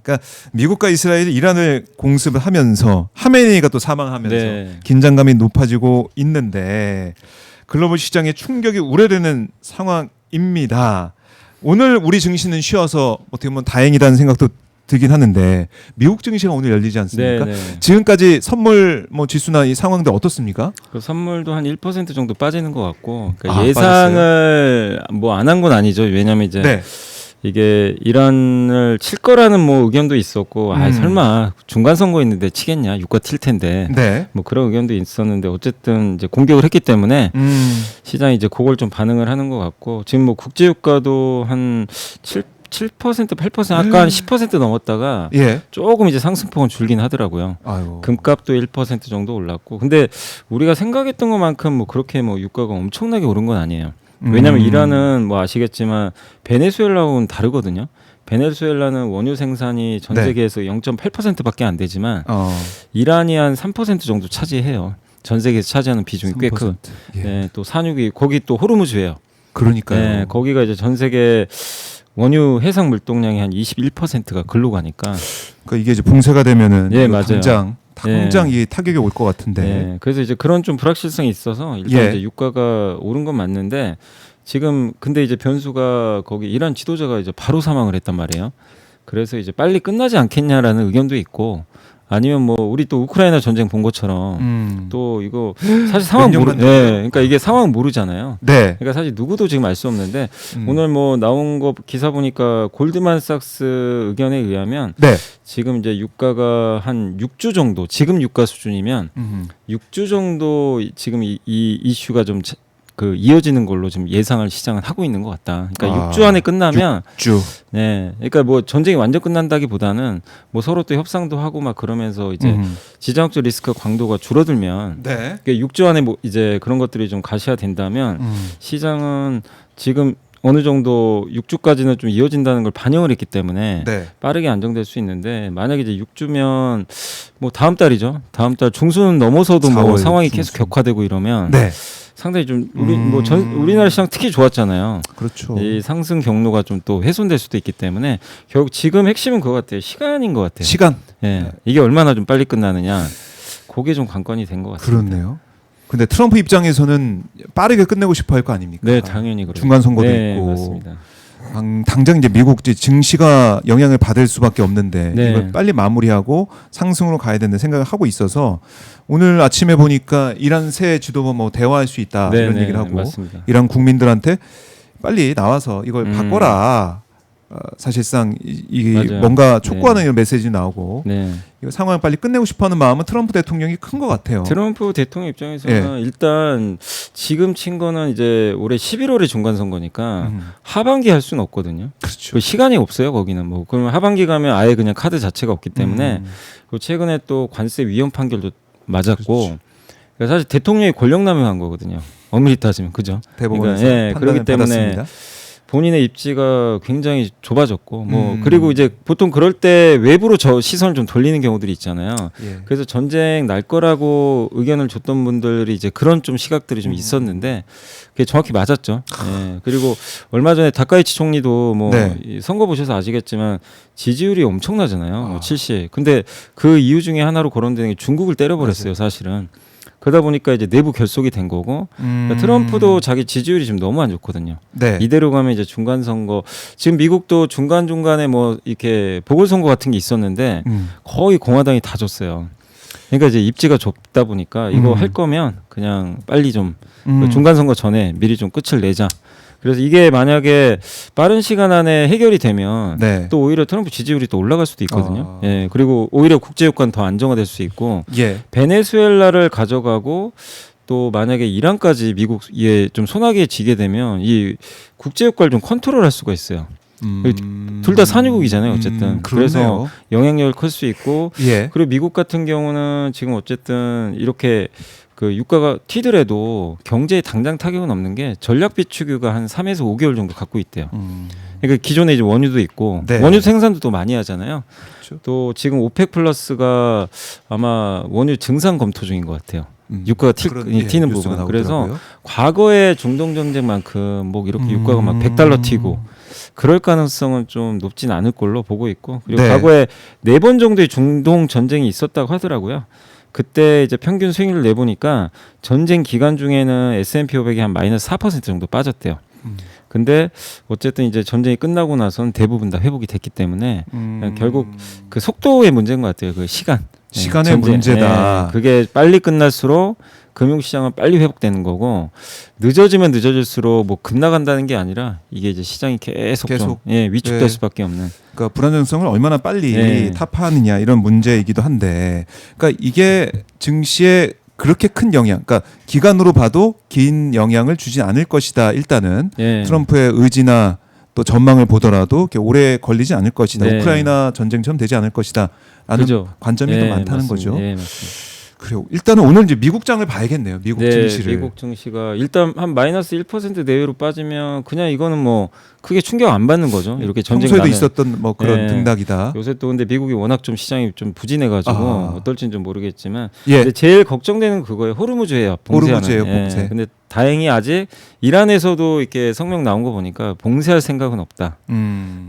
그러니까 미국과 이스라엘이 이란을 공습을 하면서 하메네이가 또 사망하면서 네. 긴장감이 높아지고 있는데 글로벌 시장에 충격이 우려되는 상황입니다. 오늘 우리 증시는 쉬어서 어떻게 보면 다행이라는 생각도 들긴 하는데 미국 증시가 오늘 열리지 않습니까? 네. 지금까지 선물 뭐 지수나 이 상황들 어떻습니까? 그 선물도 한 1% 정도 빠지는 것 같고 그러니까 아, 예상을 뭐 안 한 건 아니죠. 왜냐하면 이제 네. 이게 이란을 칠 거라는 뭐 의견도 있었고 아 설마 중간 선거 있는데 치겠냐 유가 튈 텐데 네. 뭐 그런 의견도 있었는데 어쨌든 이제 공격을 했기 때문에 시장이 이제 그걸 좀 반응을 하는 것 같고 지금 뭐 국제유가도 한 7% 8% 아까 한 10% 넘었다가 예. 조금 이제 상승폭은 줄긴 하더라고요. 아이고. 금값도 1% 정도 올랐고 근데 우리가 생각했던 것만큼 뭐 그렇게 뭐 유가가 엄청나게 오른 건 아니에요. 왜냐하면 이란은 뭐 아시겠지만 베네수엘라하고는 다르거든요. 베네수엘라는 원유 생산이 전 네. 세계에서 0.8%밖에 안 되지만 이란이 한 3% 정도 차지해요. 전 세계에서 차지하는 비중이 꽤 큰. 예. 네, 또 산유기 거기 또 호르무즈예요. 그러니까요. 네, 거기가 이제 전 세계 원유 해상 물동량이 한 21%가 글로 가니까. 그러니까 이게 이제 봉쇄가 되면은 예, 맞아요. 당장 이 타격이 올 것 같은데. 네, 그래서 이제 그런 좀 불확실성이 있어서 일단 예. 이제 유가가 오른 건 맞는데 지금 근데 이제 변수가 거기 이란 지도자가 이제 바로 사망을 했단 말이에요. 그래서 이제 빨리 끝나지 않겠냐라는 의견도 있고 아니면 뭐 우리 또 우크라이나 전쟁 본 것처럼 또 이거 사실 상황 그러니까 이게 상황 모르잖아요. 네. 그러니까 사실 누구도 지금 알 수 없는데 오늘 뭐 나온 거 기사 보니까 골드만삭스 의견에 의하면 네. 지금 이제 유가가 한 6주 정도 지금 유가 수준이면 6주 정도 지금 이 이슈가 좀 그 이어지는 걸로 좀 예상을 시장은 하고 있는 것 같다. 그러니까 6주 안에 끝나면 6주. 네, 그러니까 뭐 전쟁이 완전 끝난다기보다는 뭐 서로 또 협상도 하고 막 그러면서 이제 지정학적 리스크 강도가 줄어들면 네. 6주 안에 뭐 이제 그런 것들이 좀 가시화된다면 시장은 지금 어느 정도 6주까지는 좀 이어진다는 걸 반영을 했기 때문에 네. 빠르게 안정될 수 있는데 만약에 이제 6주면 뭐 다음 달이죠. 다음 달 중순 넘어서도 뭐 상황이 계속 격화되고 이러면 네. 상당히 좀 우리나라 시장 특히 좋았잖아요. 그렇죠. 이 상승 경로가 좀 또 훼손될 수도 있기 때문에 결국 지금 핵심은 그거 같아요. 시간인 것 같아요. 시간. 예, 이게 얼마나 좀 빨리 끝나느냐. 그게 좀 관건이 된 것 같습니다. 그렇네요. 근데 트럼프 입장에서는 빠르게 끝내고 싶어 할 거 아닙니까? 네, 당연히 그래요. 중간 선거도 네, 있고. 맞습니다. 당장 이제 미국 증시가 영향을 받을 수밖에 없는데 네. 이걸 빨리 마무리하고 상승으로 가야 된다는 생각을 하고 있어서 오늘 아침에 보니까 이란 새 지도부 뭐 대화할 수 있다 네, 이런 네, 얘기를 하고 맞습니다. 이란 국민들한테 빨리 나와서 이걸 바꿔라. 사실상 맞아요. 뭔가 촉구하는 이런 메시지 나오고 네. 이거 상황을 빨리 끝내고 싶어하는 마음은 트럼프 대통령이 큰 것 같아요. 트럼프 대통령 입장에서는 일단 지금 친 거는 이제 올해 11월에 중간 선거니까 하반기 할 수는 없거든요. 그렇죠. 그 시간이 없어요 거기는 뭐 그러면 하반기 가면 아예 그냥 카드 자체가 없기 때문에 그리고 최근에 또 관세 위헌 판결도 맞았고 그렇죠. 그러니까 사실 대통령이 권력 남용한 거거든요. 엄밀히 따지면 그죠. 대법원에서 그러니까, 그렇기 때문에 받았습니다. 본인의 입지가 굉장히 좁아졌고 뭐 그리고 이제 보통 그럴 때 외부로 저 시선을 좀 돌리는 경우들이 있잖아요. 예. 그래서 전쟁 날 거라고 의견을 줬던 분들이 이제 그런 좀 시각들이 좀 있었는데 그게 정확히 맞았죠. 예. 그리고 얼마 전에 다카이치 총리도 뭐 네. 선거 보셔서 아시겠지만 지지율이 엄청나잖아요. 뭐 70. 근데 그 이유 중에 하나로 거론되는 게 중국을 때려버렸어요. 사실은. 그러다 보니까 이제 내부 결속이 된 거고 그러니까 트럼프도 자기 지지율이 지금 너무 안 좋거든요. 네. 이대로 가면 이제 중간 선거 지금 미국도 중간 중간에 뭐 이렇게 보궐선거 같은 게 있었는데 거의 공화당이 다 졌어요. 그러니까 이제 입지가 좁다 보니까 이거 할 거면 그냥 빨리 좀 중간 선거 전에 미리 좀 끝을 내자. 그래서 이게 만약에 빠른 시간 안에 해결이 되면 네. 또 오히려 트럼프 지지율이 또 올라갈 수도 있거든요. 예, 그리고 오히려 국제유가는 더 안정화될 수 있고 예. 베네수엘라를 가져가고 또 만약에 이란까지 미국에 좀 손아귀에 쥐게 되면 이 국제유가를 좀 컨트롤할 수가 있어요. 둘 다 산유국이잖아요, 어쨌든. 그래서 영향력을 클 수 있고 예. 그리고 미국 같은 경우는 지금 어쨌든 이렇게 그 유가가 튀더라도 경제에 당장 타격은 없는 게 전략 비축유가 한 3에서 5개월 정도 갖고 있대요. 그러니까 기존에 이제 원유도 있고 네. 원유 생산도 또 많이 하잖아요. 그렇죠. 또 지금 오펙 플러스가 아마 원유 증산 검토 중인 것 같아요. 유가가 튀는 부분. 그래서 과거의 중동 전쟁만큼 뭐 이렇게 유가가 막 $100 튀고 그럴 가능성은 좀 높진 않을 걸로 보고 있고 그리고 네. 과거에 4번 정도의 중동 전쟁이 있었다고 하더라고요. 그때 이제 평균 수익률을 내보니까 전쟁 기간 중에는 S&P 500이 한 마이너스 4% 정도 빠졌대요. 근데 어쨌든 이제 전쟁이 끝나고 나선 대부분 다 회복이 됐기 때문에 결국 그 속도의 문제인 것 같아요. 그 시간의 전쟁. 문제다. 그게 빨리 끝날수록 금융시장은 빨리 회복되는 거고 늦어지면 늦어질수록 뭐 급나간다는 게 아니라 이게 이제 시장이 계속 좀 위축될 네. 수밖에 없는. 그러니까 불안정성을 얼마나 빨리 타파하느냐 이런 문제이기도 한데, 그러니까 이게 증시에 그렇게 큰 영향, 그러니까 기간으로 봐도 긴 영향을 주지 않을 것이다. 일단은 트럼프의 의지나 또 전망을 보더라도 이렇게 오래 걸리지 않을 것이다. 우크라이나 전쟁처럼 되지 않을 것이다. 라는 그죠. 관점이 더 많다는 맞습니다. 거죠. 맞습니다. 그래요. 일단은 오늘 이제 미국장을 봐야겠네요. 미국 증시를. 미국 증시가 일단 한 마이너스 1% 내외로 빠지면 그냥 이거는 뭐 크게 충격 안 받는 거죠. 이렇게 전쟁 평소에도 나면. 있었던 뭐 그런 등락이다. 요새 또 근데 미국이 워낙 좀 시장이 좀 부진해가지고 어떨지는 좀 모르겠지만 예. 근데 제일 걱정되는 그거예요. 호르무즈 해협 봉쇄하는. 호르무즈 해협 봉쇄. 근데 다행히 아직 이란에서도 이렇게 성명 나온 거 보니까 봉쇄할 생각은 없다.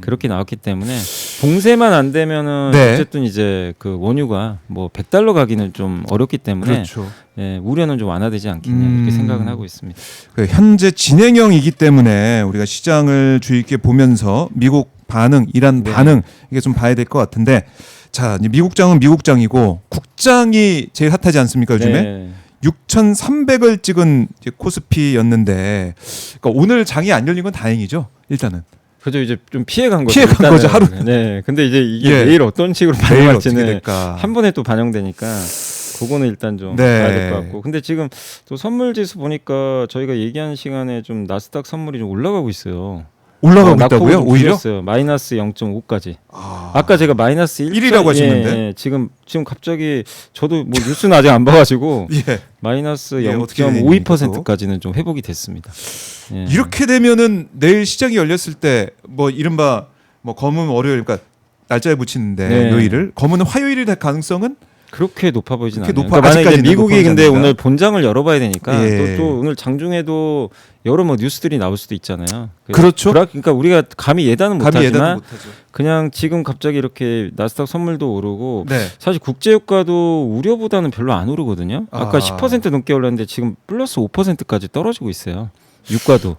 그렇게 나왔기 때문에 봉쇄만 안 되면은 어쨌든 이제 그 원유가 뭐 $100 가기는 좀 어렵기 때문에 그렇죠. 우려는 좀 완화되지 않겠냐 이렇게 생각은 하고 있습니다. 현재 진행형이기 때문에 우리가 시장을 주의 깊게 보면서 미국 반응, 이란 반응 이게 좀 봐야 될 것 같은데, 자, 이제 미국장은 미국장이고 국장이 제일 핫하지 않습니까 요즘에? 6,300을 찍은 이제 코스피였는데, 그러니까 오늘 장이 안 열린 건 다행이죠. 일단은. 그죠, 이제 좀 피해간 거죠. 피해간 거죠, 하루. 네, 근데 이제 이게 내일 어떤 식으로 반영할지는 한 번에 또 반영되니까. 그거는 일단 좀 봐야 될 것 같고. 근데 지금 또 선물 지수 보니까 저희가 얘기한 시간에 좀 나스닥 선물이 좀 올라가고 있어요. 올라가고 있다고요? 오히려? 줄였어요. 마이너스 0.5까지. 아까 제가 마이너스 1이라고 하셨는데. 지금 갑자기 저도 뭐 뉴스는 아직 안 봐가지고 마이너스 0.52%까지는 좀 회복이 됐습니다. 이렇게 되면은 내일 시장이 열렸을 때 뭐 이른바 뭐 검은 월요일, 그러니까 날짜에 붙이는데 요일을 검은 화요일이 될 가능성은 그렇게 높아 보이진 않아요. 그러니까 만약에 미국이 근데 오늘 본장을 열어봐야 되니까 또 오늘 장중에도 여러 뭐 뉴스들이 나올 수도 있잖아요. 그렇죠. 그러니까 우리가 감히 예단은 못하지만 못하죠. 그냥 지금 갑자기 이렇게 나스닥 선물도 오르고 사실 국제유가도 우려보다는 별로 안 오르거든요. 아까 10% 넘게 올랐는데 지금 플러스 5%까지 떨어지고 있어요. 유가도.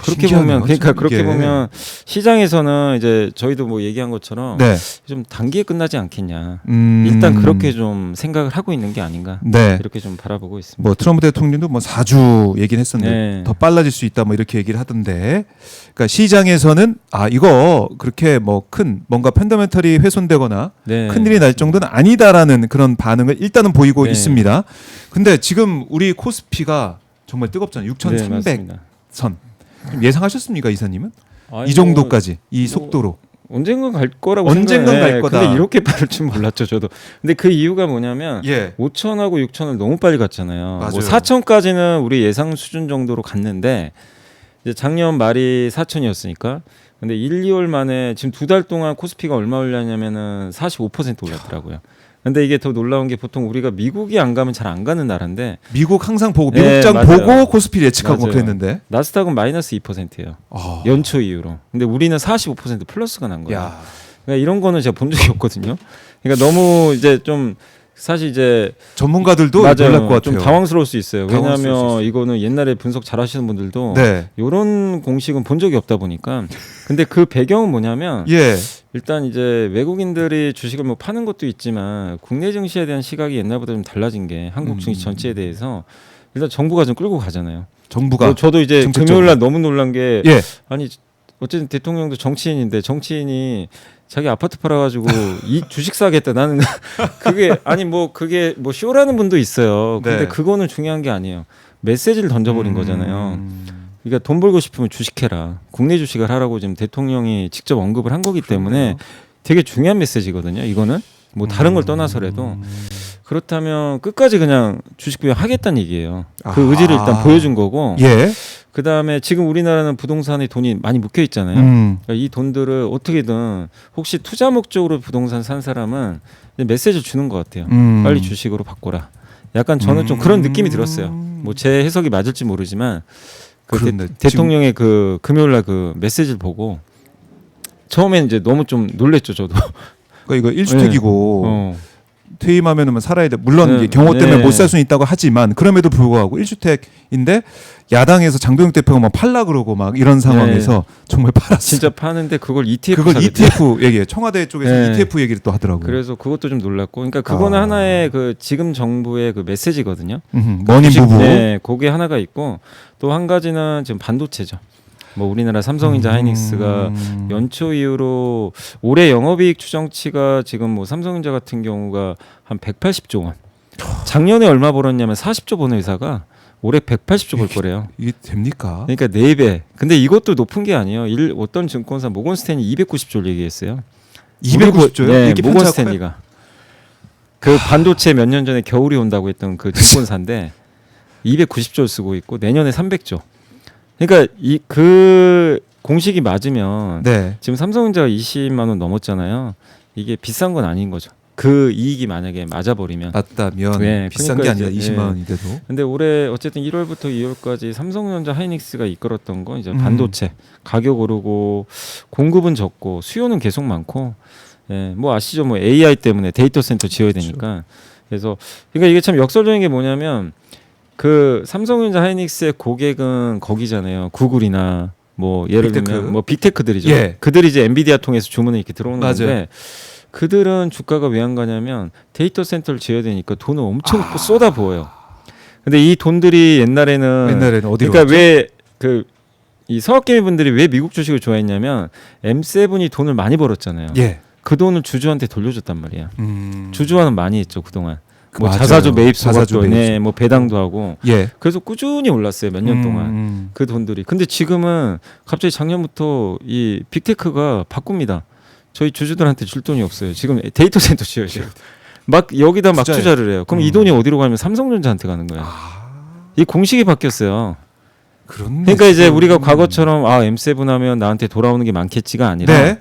그렇게 보면 그렇게 보면 시장에서는 이제 저희도 뭐 얘기한 것처럼 좀 단기에 끝나지 않겠냐. 일단 그렇게 좀 생각을 하고 있는 게 아닌가. 이렇게 좀 바라보고 있습니다. 뭐 트럼프 대통령도 뭐 4주 얘기를 했었는데 더 빨라질 수 있다 뭐 이렇게 얘기를 하던데, 그러니까 시장에서는 이거 그렇게 뭐 큰 뭔가 펀더멘털이 훼손되거나 큰 일이 날 정도는 아니다라는 그런 반응을 일단은 보이고 있습니다. 근데 지금 우리 코스피가 정말 뜨겁잖아요. 6,300선. 예상하셨습니까, 이사님은? 이 정도까지 이 속도로 언젠간 갈 거라고 언젠간 갈 거다. 근데 이렇게 빠를 줄 몰랐죠, 저도. 근데 그 이유가 뭐냐면 5천하고 6천을 너무 빨리 갔잖아요. 뭐 4천까지는 우리 예상 수준 정도로 갔는데 이제 작년 말이 4천이었으니까. 근데 1, 2월 만에 지금 2달 동안 코스피가 얼마 올랐냐면은 45% 올랐더라고요. 근데 이게 더 놀라운 게 보통 우리가 미국이 안 가면 잘 안 가는 나라인데 미국 항상 보고 미국장 보고 코스피 예측하고 그랬는데 나스닥은 마이너스 2%예요. 연초 이후로. 근데 우리는 45% 플러스가 난 거예요. 그러니까 이런 거는 제가 본 적이 없거든요. 그러니까 너무 이제 좀 사실 이제 전문가들도 놀랄 것 같아요. 좀 당황스러울 수 있어요. 왜냐하면 이거는 옛날에 분석 잘하시는 분들도 이런 공식은 본 적이 없다 보니까. 근데 그 배경은 뭐냐면 일단 이제 외국인들이 주식을 뭐 파는 것도 있지만 국내 증시에 대한 시각이 옛날보다 좀 달라진 게 한국 증시 전체에 대해서 일단 정부가 좀 끌고 가잖아요. 정부가 저도 이제 금요일 날 너무 놀란 게 아니 어쨌든 대통령도 정치인인데 정치인이 자기 아파트 팔아가지고 이 주식 사겠다. 나는 그게 아니 뭐 그게 뭐 쇼라는 분도 있어요. 근데 그거는 중요한 게 아니에요. 메시지를 던져버린 거잖아요. 그러니까 돈 벌고 싶으면 주식해라. 국내 주식을 하라고 지금 대통령이 직접 언급을 한 거기 때문에 되게 중요한 메시지거든요. 이거는 뭐 다른 걸 떠나서라도 그렇다면 끝까지 그냥 주식 부양 하겠다는 얘기예요. 그 의지를 일단 보여준 거고. 그 다음에 지금 우리나라는 부동산에 돈이 많이 묶여 있잖아요. 그러니까 이 돈들을 어떻게든 혹시 투자 목적으로 부동산 산 사람은 메시지를 주는 것 같아요. 빨리 주식으로 바꿔라. 약간 저는 좀 그런 느낌이 들었어요. 뭐 제 해석이 맞을지 모르지만 그렇네. 대통령의 그 금요일날 그 메시지를 보고 처음엔 이제 너무 좀 놀랬죠 저도. 그러니까 이거 1주택이고 퇴임하면은 뭐 살아야 돼. 물론 네. 이게 경호 때문에 네. 못 살 수는 있다고 하지만 그럼에도 불구하고 1주택인데 야당에서 장동영 대표가 막 팔라 그러고 막 이런 상황에서 정말 팔았어. 진짜 파는데 그걸 ETF 그걸 사거든요. ETF 얘기해. 청와대 쪽에서 네. ETF 얘기를 또 하더라고요. 그래서 그것도 좀 놀랐고, 그러니까 그거는 아. 하나의 그 지금 정부의 그 메시지거든요. 머니 부부. 네, 그게 하나가 있고 또 한 가지는 지금 반도체죠. 뭐 우리나라 삼성전자 하이닉스가 연초 이후로 올해 영업이익 추정치가 지금 뭐 삼성전자 같은 경우가 한 180조 원. 작년에 얼마 벌었냐면 40조 버는 회사가 올해 180조 벌 거래요. 이게 됩니까? 그러니까 4배. 근데 이것도 높은 게 아니에요. 어떤 증권사 모건스탠리 290조를 얘기했어요. 290조요? 네, 모건스탠리가 그 반도체 몇 년 전에 겨울이 온다고 했던 그 증권사인데 290조를 쓰고 있고 내년에 300조. 그러니까 그 공식이 맞으면 네. 지금 삼성전자가 20만 원 넘었잖아요. 이게 비싼 건 아닌 거죠. 그 이익이 만약에 맞아버리면. 맞다면 네, 비싼 그러니까 게 아니라 이제, 20만 원인데도. 근데 올해 어쨌든 1월부터 2월까지 삼성전자 하이닉스가 이끌었던 건 이제 반도체 가격 오르고 공급은 적고 수요는 계속 많고, 예, 뭐 아시죠? 뭐 AI 때문에 데이터 센터 지어야 되니까. 그래서 그러니까 이게 참 역설적인 게 뭐냐면 그 삼성전자 하이닉스의 고객은 거기잖아요. 구글이나 뭐 예를 빅테크. 들면 뭐 빅테크들이죠. 예. 그들이 이제 엔비디아 통해서 주문을 이렇게 들어오는 맞아요. 건데 그들은 주가가 왜 안 가냐면 데이터 센터를 지어야 되니까 돈을 엄청 쏟아 부어요. 근데 이 돈들이 옛날에는 어디로 그러니까 갔죠? 왜 그 이 서학개미 분들이 왜 미국 주식을 좋아했냐면 M7이 돈을 많이 벌었잖아요. 예. 그 돈을 주주한테 돌려줬단 말이야. 주주와는 많이 했죠 그동안. 뭐 맞아요. 자사주 매입 자사주 소각도, 매입 네, 뭐 배당도 하고. 예. 그래서 꾸준히 올랐어요 몇 년 동안 그 돈들이. 근데 지금은 갑자기 작년부터 이 빅테크가 바꿉니다. 저희 주주들한테 줄 돈이 없어요. 지금 데이터 센터 지어야 돼요. 막 여기다 막 투자해. 투자를 해요. 그럼 이 돈이 어디로 가면 삼성전자한테 가는 거예요. 이 공식이 바뀌었어요. 그렇네. 그러니까 이제 우리가 과거처럼 M7 하면 나한테 돌아오는 게 많겠지가 아니라 네.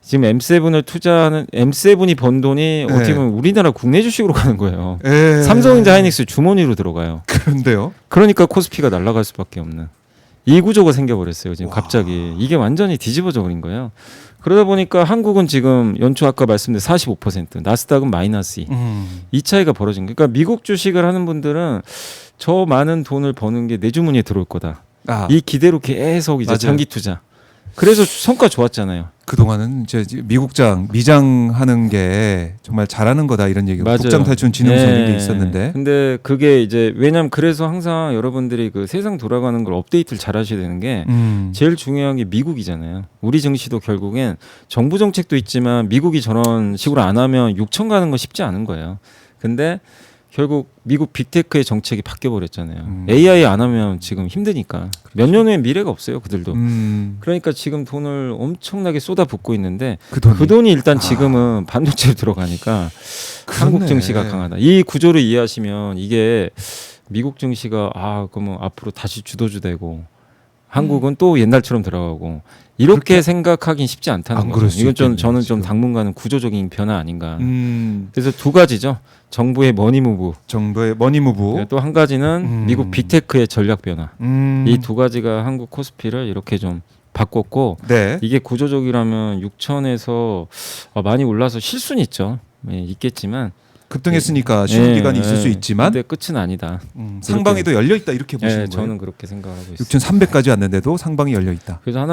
지금 M7을 투자하는 M7이 번 돈이 네. 어떻게 보면 우리나라 국내 주식으로 가는 거예요. 예. 삼성전자 하이닉스 주머니로 들어가요. 그런데요. 그러니까 코스피가 날아갈 수밖에 없는 이 구조가 생겨버렸어요. 지금 와. 갑자기 이게 완전히 뒤집어져 버린 거예요. 그러다 보니까 한국은 지금 연초 아까 말씀드린 45%, 나스닥은 마이너스 2. 이 차이가 벌어진 거예요. 그러니까 미국 주식을 하는 분들은 저 많은 돈을 버는 게 내 주머니에 들어올 거다. 이 기대로 계속 이제 맞아요. 장기 투자. 그래서 성과 좋았잖아요. 그동안은 이제 미장하는 게 정말 잘하는 거다 이런 얘기가 맞아요. 국장탈출진흥성 네. 이런 게 있었는데. 근데 그게 이제 왜냐면 그래서 항상 여러분들이 그 세상 돌아가는 걸 업데이트를 잘 하셔야 되는 게 제일 중요한 게 미국이잖아요. 우리 증시도 결국엔 정부 정책도 있지만 미국이 저런 식으로 안 하면 6천 가는 건 쉽지 않은 거예요. 근데 결국 미국 빅테크의 정책이 바뀌어 버렸잖아요. AI 안 하면 지금 힘드니까 몇 년 후에 미래가 없어요 그들도. 그러니까 지금 돈을 엄청나게 쏟아붓고 있는데 그 돈이 일단 지금은 반도체로 들어가니까 그렇네. 한국 증시가 강하다. 이 구조를 이해하시면 이게 미국 증시가 그러면 앞으로 다시 주도주 되고 한국은 또 옛날처럼 들어가고 이렇게 생각하긴 쉽지 않다는 그럴 거죠. 수 이건 있겠네요, 저는 좀 지금. 당분간은 구조적인 변화 아닌가. 그래서 그래서 두 가지죠. 정부의 머니무브. 정부의 머니무브. 또 한 가지는 미국 빅테크의 전략 변화. 이 두 가지가 한국 코스피를 이렇게 좀 바꿨고 네. 이게 구조적이라면 6천에서 많이 올라서 쉴 수는 있죠. 예, 있겠지만 급등했으니까 쉬는 기간이 있을 수 있지만 근데 끝은 아니다. 상방에도 열려 있다 이렇게 보시는 예, 거예요. 저는 그렇게 생각하고 있습니다. 6,300까지 왔는데도 상방이 열려 있다. 그래서 하나